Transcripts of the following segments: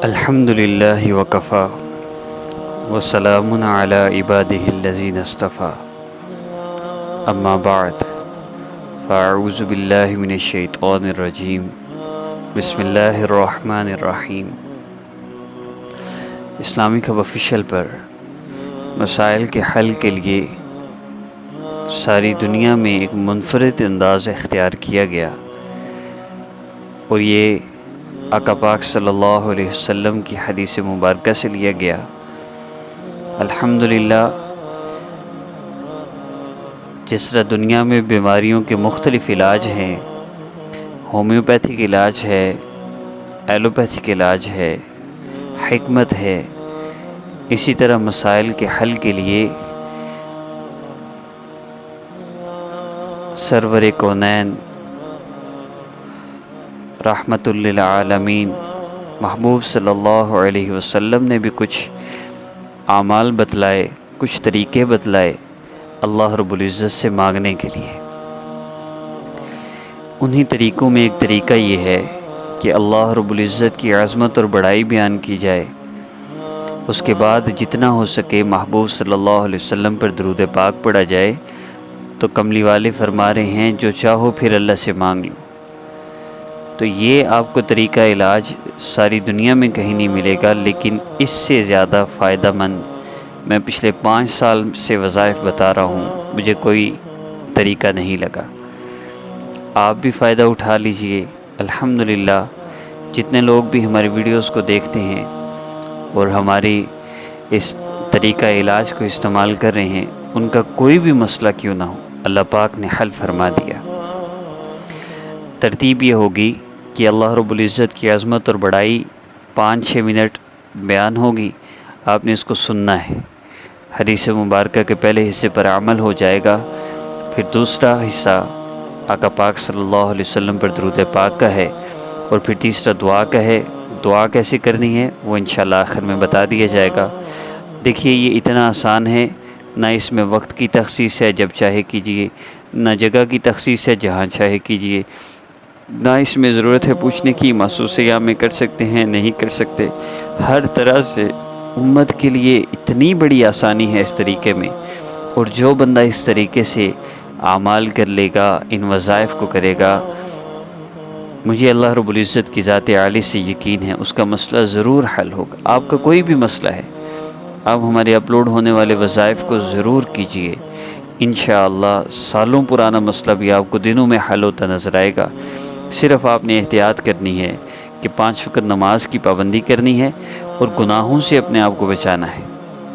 الحمد للہ وکفا وسلام علی عبادہ الذین اصطفیٰ اما بعد فاعوذ باللہ من الشیطان الرجیم بسم اللہ الرحمن الرحیم۔ اسلامک ہب آفیشیل پر مسائل کے حل کے لیے ساری دنیا میں ایک منفرد انداز اختیار کیا گیا، اور یہ آقا پاک صلی اللہ علیہ وسلم کی حدیث مبارکہ سے لیا گیا۔ الحمدللہ، جس طرح دنیا میں بیماریوں کے مختلف علاج ہیں، ہومیوپیتھک علاج ہے، ایلوپیتھک علاج ہے، حکمت ہے، اسی طرح مسائل کے حل کے لیے سرور کونین رحمت للعالمین محبوب صلی اللہ علیہ وسلم نے بھی کچھ اعمال بتلائے، کچھ طریقے بتلائے اللہ رب العزت سے مانگنے کے لیے۔ انہی طریقوں میں ایک طریقہ یہ ہے کہ اللہ رب العزت کی عظمت اور بڑائی بیان کی جائے، اس کے بعد جتنا ہو سکے محبوب صلی اللہ علیہ وسلم پر درود پاک پڑھا جائے۔ تو کملی والے فرما رہے ہیں، جو چاہو پھر اللہ سے مانگ لو۔ تو یہ آپ کو طریقہ علاج ساری دنیا میں کہیں نہیں ملے گا، لیکن اس سے زیادہ فائدہ مند میں پچھلے 5 سال سے وظائف بتا رہا ہوں، مجھے کوئی طریقہ نہیں لگا۔ آپ بھی فائدہ اٹھا لیجئے۔ الحمدللہ، جتنے لوگ بھی ہماری ویڈیوز کو دیکھتے ہیں اور ہماری اس طریقہ علاج کو استعمال کر رہے ہیں، ان کا کوئی بھی مسئلہ کیوں نہ ہو، اللہ پاک نے حل فرما دیا۔ ترتیب یہ ہوگی کہ اللہ رب العزت کی عظمت اور بڑائی 5-6 منٹ بیان ہوگی، آپ نے اس کو سننا ہے۔ حدیث مبارکہ کے پہلے حصے پر عمل ہو جائے گا، پھر دوسرا حصہ آقا پاک صلی اللہ علیہ وسلم پر درود پاک کا ہے، اور پھر تیسرا دعا کا ہے۔ دعا کیسے کرنی ہے وہ انشاءاللہ آخر میں بتا دیا جائے گا۔ دیکھیے، یہ اتنا آسان ہے، نہ اس میں وقت کی تخصیص ہے، جب چاہے کیجئے، نہ جگہ کی تخصیص ہے، جہاں چاہے کیجئے، نہ اس میں ضرورت ہے پوچھنے کی محسوس یا میں کر سکتے ہیں نہیں کر سکتے۔ ہر طرح سے امت کے لیے اتنی بڑی آسانی ہے اس طریقے میں، اور جو بندہ اس طریقے سے اعمال کر لے گا، ان وظائف کو کرے گا، مجھے اللہ رب العزت کی ذات عالی سے یقین ہے اس کا مسئلہ ضرور حل ہوگا۔ آپ کا کوئی بھی مسئلہ ہے، آپ ہمارے اپلوڈ ہونے والے وظائف کو ضرور کیجئے، انشاءاللہ سالوں پرانا مسئلہ بھی آپ کو دنوں میں حل ہوتا نظر آئے گا۔ صرف آپ نے احتیاط کرنی ہے کہ 5 وقت نماز کی پابندی کرنی ہے اور گناہوں سے اپنے آپ کو بچانا ہے۔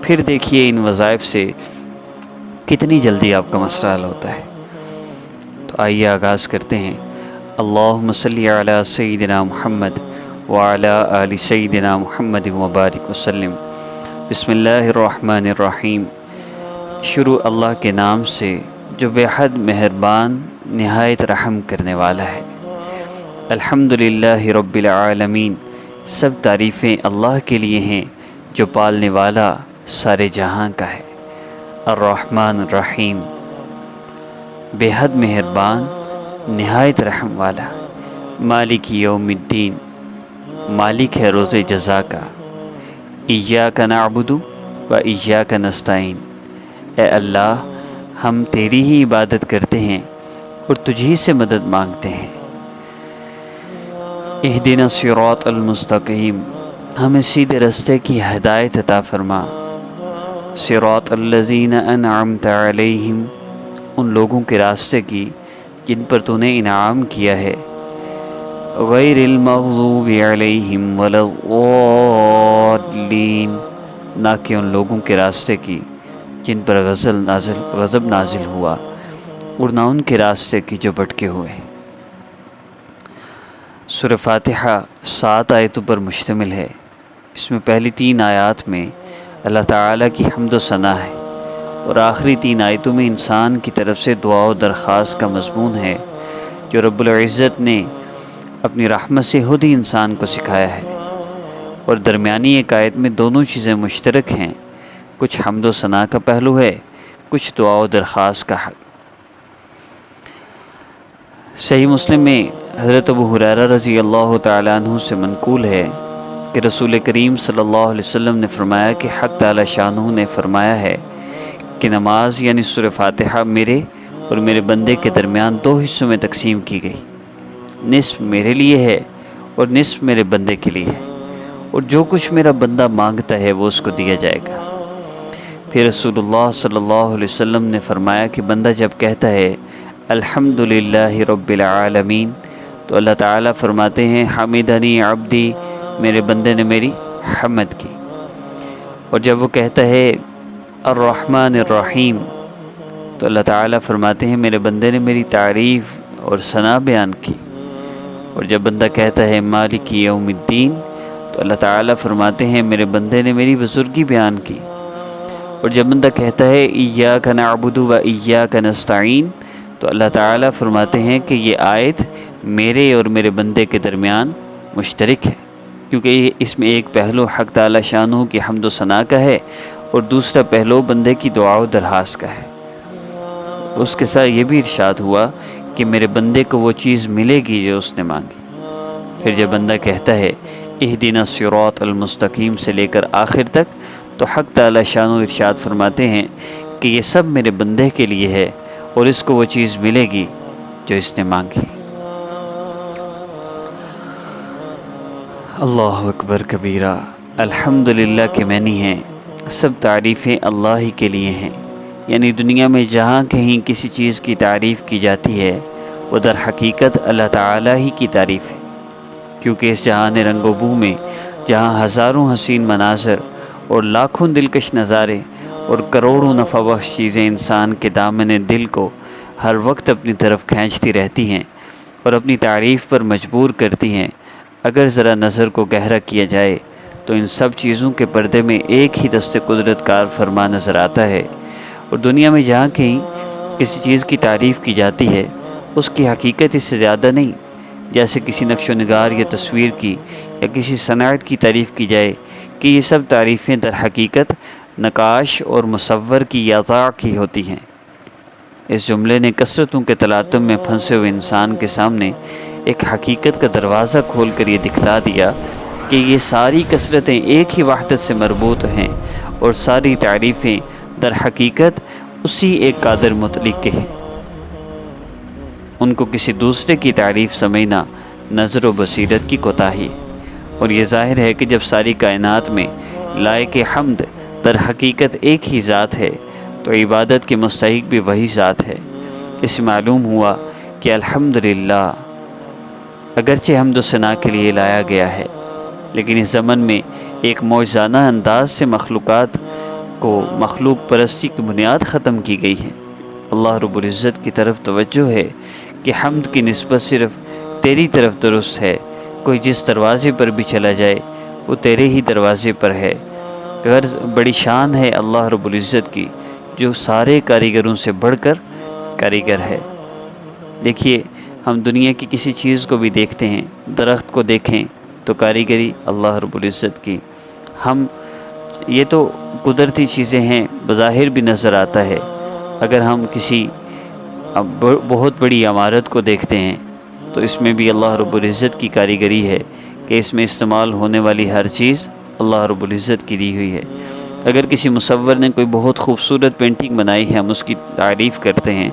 پھر دیکھیے ان وظائف سے کتنی جلدی آپ کا مسئلہ حل ہوتا ہے۔ تو آئیے آغاز کرتے ہیں۔ اللہم صلی علی سیدنا محمد وعلی آل سیدنا محمد وبارک وسلم۔ بسم اللہ الرحمن الرحیم۔ شروع اللہ کے نام سے جو بے حد مہربان نہایت رحم کرنے والا ہے۔ الحمدللہ رب العالمین، سب تعریفیں اللہ کے لیے ہیں جو پالنے والا سارے جہاں کا ہے۔ الرحمن الرحیم، بے حد مہربان نہایت رحم والا۔ مالک یوم الدین، مالک ہے روز جزا کا۔ ایاک نعبد و ایاک نستعین، اے اللہ ہم تیری ہی عبادت کرتے ہیں اور تجھی سے مدد مانگتے ہیں۔ اہدنا الصراط المستقیم، ہمیں سیدھے رستے کی ہدایت عطا فرما۔ صراط الذین انعمت علیہم، ان لوگوں کے راستے کی جن پر تو نے انعام کیا ہے۔ غیر المغضوب علیہم ولا الضالین، نہ کہ ان لوگوں کے راستے کی جن پر غضب نازل ہوا، اور نہ ان کے راستے کی جو بھٹکے ہوئے۔ سورہ فاتحہ 7 آیتوں پر مشتمل ہے۔ اس میں پہلی 3 آیات میں اللہ تعالیٰ کی حمد و ثنا ہے، اور آخری 3 آیتوں میں انسان کی طرف سے دعا و درخواست کا مضمون ہے، جو رب العزت نے اپنی رحمت سے خود ہی انسان کو سکھایا ہے۔ اور درمیانی ایک آیت میں دونوں چیزیں مشترک ہیں، کچھ حمد و ثنا کا پہلو ہے، کچھ دعا و درخواست کا حق۔ صحیح مسلم میں حضرت ابو ہریرہ رضی اللہ تعالیٰ عنہ سے منقول ہے کہ رسول کریم صلی اللہ علیہ وسلم نے فرمایا کہ حق تعالی شانہ نے فرمایا ہے کہ نماز یعنی سورہ فاتحہ میرے اور میرے بندے کے درمیان دو حصوں میں تقسیم کی گئی، نصف میرے لیے ہے اور نصف میرے بندے کے لیے ہے، اور جو کچھ میرا بندہ مانگتا ہے وہ اس کو دیا جائے گا۔ پھر رسول اللہ صلی اللہ علیہ وسلم نے فرمایا کہ بندہ جب کہتا ہے الحمدللہ رب العالمین تو اللہ تعالیٰ فرماتے ہیں حمدنی عبدی، میرے بندے نے میری حمد کی۔ اور جب وہ کہتا ہے الرحمن الرحیم تو اللہ تعالیٰ فرماتے ہیں میرے بندے نے میری تعریف اور ثنا بیان کی۔ اور جب بندہ کہتا ہے مالک یوم الدین تو اللہ تعالیٰ فرماتے ہیں میرے بندے نے میری بزرگی بیان کی۔ اور جب بندہ کہتا ہے ایاک نعبد و ایاک نستعین تو اللہ تعالیٰ فرماتے ہیں کہ یہ آیت میرے اور میرے بندے کے درمیان مشترک ہے، کیونکہ اس میں ایک پہلو حق تعالی شانہ کی حمد و ثنا کا ہے اور دوسرا پہلو بندے کی دعا و درخواست کا ہے۔ اس کے ساتھ یہ بھی ارشاد ہوا کہ میرے بندے کو وہ چیز ملے گی جو اس نے مانگی۔ پھر جب بندہ کہتا ہے اہدنا الصراط المستقیم سے لے کر آخر تک تو حق تعالی شانہ ارشاد فرماتے ہیں کہ یہ سب میرے بندے کے لیے ہے اور اس کو وہ چیز ملے گی جو اس نے مانگی۔ اللہ اکبر کبیرہ، الحمدللہ کے معنی ہیں سب تعریفیں اللہ ہی کے لیے ہیں، یعنی دنیا میں جہاں کہیں کسی چیز کی تعریف کی جاتی ہے وہ در حقیقت اللہ تعالیٰ ہی کی تعریف ہے، کیونکہ اس جہان رنگ و بو میں جہاں ہزاروں حسین مناظر اور لاکھوں دلکش نظارے اور کروڑوں نفع بخش چیزیں انسان کے دامن دل کو ہر وقت اپنی طرف کھینچتی رہتی ہیں اور اپنی تعریف پر مجبور کرتی ہیں، اگر ذرا نظر کو گہرا کیا جائے تو ان سب چیزوں کے پردے میں ایک ہی دست قدرت کار فرما نظر آتا ہے۔ اور دنیا میں جہاں کہیں کسی چیز کی تعریف کی جاتی ہے اس کی حقیقت اس سے زیادہ نہیں، جیسے کسی نقش و نگار یا تصویر کی یا کسی صنعت کی تعریف کی جائے کہ یہ سب تعریفیں در حقیقت نقاش اور مصور کی یضاع کی ہوتی ہیں۔ اس جملے نے کثرتوں کے تلاطم میں پھنسے ہوئے انسان کے سامنے ایک حقیقت کا دروازہ کھول کر یہ دکھلا دیا کہ یہ ساری کثرتیں ایک ہی وحدت سے مربوط ہیں اور ساری تعریفیں در حقیقت اسی ایک قادر مطلق کے ہیں۔ ان کو کسی دوسرے کی تعریف سمجھنا نظر و بصیرت کی کوتاہی ہے، اور یہ ظاہر ہے کہ جب ساری کائنات میں لائق حمد در حقیقت ایک ہی ذات ہے تو عبادت کے مستحق بھی وہی ذات ہے۔ اس سے معلوم ہوا کہ الحمدللہ اگرچہ حمد و ثنا کے لیے لایا گیا ہے، لیکن اس زمن میں ایک معجزانہ انداز سے مخلوقات کو مخلوق پرستی کی بنیاد ختم کی گئی ہے۔ اللہ رب العزت کی طرف توجہ ہے کہ حمد کی نسبت صرف تیری طرف درست ہے، کوئی جس دروازے پر بھی چلا جائے وہ تیرے ہی دروازے پر ہے۔ غرض بڑی شان ہے اللہ رب العزت کی جو سارے کاریگروں سے بڑھ کر کاریگر ہے۔ دیکھیے ہم دنیا کی کسی چیز کو بھی دیکھتے ہیں، درخت کو دیکھیں تو کاریگری اللہ رب العزت کی۔ ہم یہ تو قدرتی چیزیں ہیں، بظاہر بھی نظر آتا ہے۔ اگر ہم کسی بہت بڑی عمارت کو دیکھتے ہیں تو اس میں بھی اللہ رب العزت کی کاریگری ہے کہ اس میں استعمال ہونے والی ہر چیز اللہ رب العزت کی دی ہوئی ہے۔ اگر کسی مصور نے کوئی بہت خوبصورت پینٹنگ بنائی ہے، ہم اس کی تعریف کرتے ہیں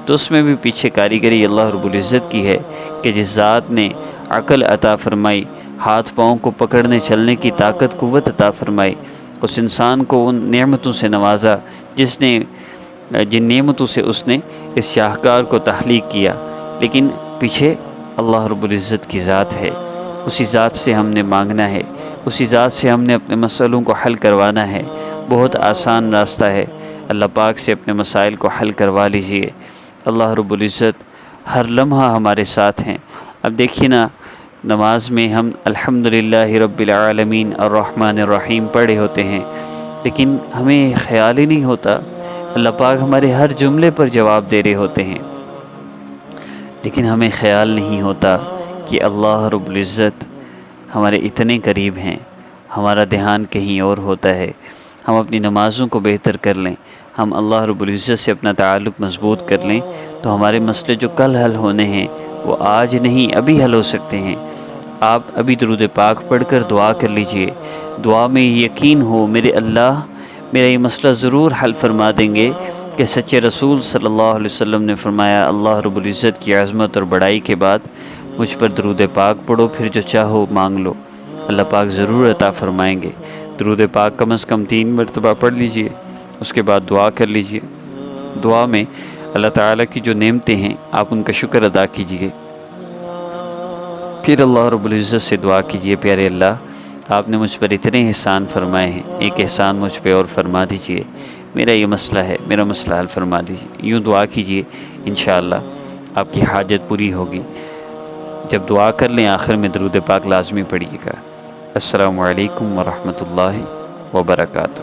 تو اس میں بھی پیچھے کاریگری اللہ رب العزت کی ہے کہ جس ذات نے عقل عطا فرمائی، ہاتھ پاؤں کو پکڑنے چلنے کی طاقت قوت عطا فرمائی، اس انسان کو ان نعمتوں سے نوازا جن نعمتوں سے اس نے اس شاہکار کو تخلیق کیا، لیکن پیچھے اللہ رب العزت کی ذات ہے۔ اسی ذات سے ہم نے مانگنا ہے، اسی ذات سے ہم نے اپنے مسئلوں کو حل کروانا ہے۔ بہت آسان راستہ ہے، اللہ پاک سے اپنے مسائل کو حل کروا لیجئے۔ اللہ رب العزت ہر لمحہ ہمارے ساتھ ہیں۔ اب دیکھیے نا، نماز میں ہم الحمدللہ رب العالمین الرحمن الرحیم پڑھے ہوتے ہیں، لیکن ہمیں خیال ہی نہیں ہوتا، اللہ پاک ہمارے ہر جملے پر جواب دے رہے ہوتے ہیں، لیکن ہمیں خیال نہیں ہوتا کہ اللہ رب العزت ہمارے اتنے قریب ہیں، ہمارا دھیان کہیں اور ہوتا ہے۔ ہم اپنی نمازوں کو بہتر کر لیں، ہم اللہ رب العزت سے اپنا تعلق مضبوط کر لیں تو ہمارے مسئلے جو کل حل ہونے ہیں وہ آج نہیں ابھی حل ہو سکتے ہیں۔ آپ ابھی درود پاک پڑھ کر دعا کر لیجئے۔ دعا میں یقین ہو میرے اللہ میرا یہ مسئلہ ضرور حل فرما دیں گے، کہ سچے رسول صلی اللہ علیہ وسلم نے فرمایا اللہ رب العزت کی عظمت اور بڑائی کے بعد مجھ پر درود پاک پڑھو، پھر جو چاہو مانگ لو، اللہ پاک ضرور عطا فرمائیں گے۔ درود پاک کم از کم 3 مرتبہ پڑھ لیجئے، اس کے بعد دعا کر لیجئے۔ دعا میں اللہ تعالیٰ کی جو نعمتیں ہیں آپ ان کا شکر ادا کیجئے، پھر اللہ رب العزت سے دعا کیجئے پیارے اللہ آپ نے مجھ پر اتنے احسان فرمائے ہیں، ایک احسان مجھ پہ اور فرما دیجئے، میرا یہ مسئلہ ہے، میرا مسئلہ حل فرما دیجئے۔ یوں دعا کیجئے، انشاءاللہ آپ کی حاجت پوری ہوگی۔ جب دعا کر لیں آخر میں درود پاک لازمی پڑھیے گا۔ السلام علیکم ورحمۃ اللہ وبرکاتہ۔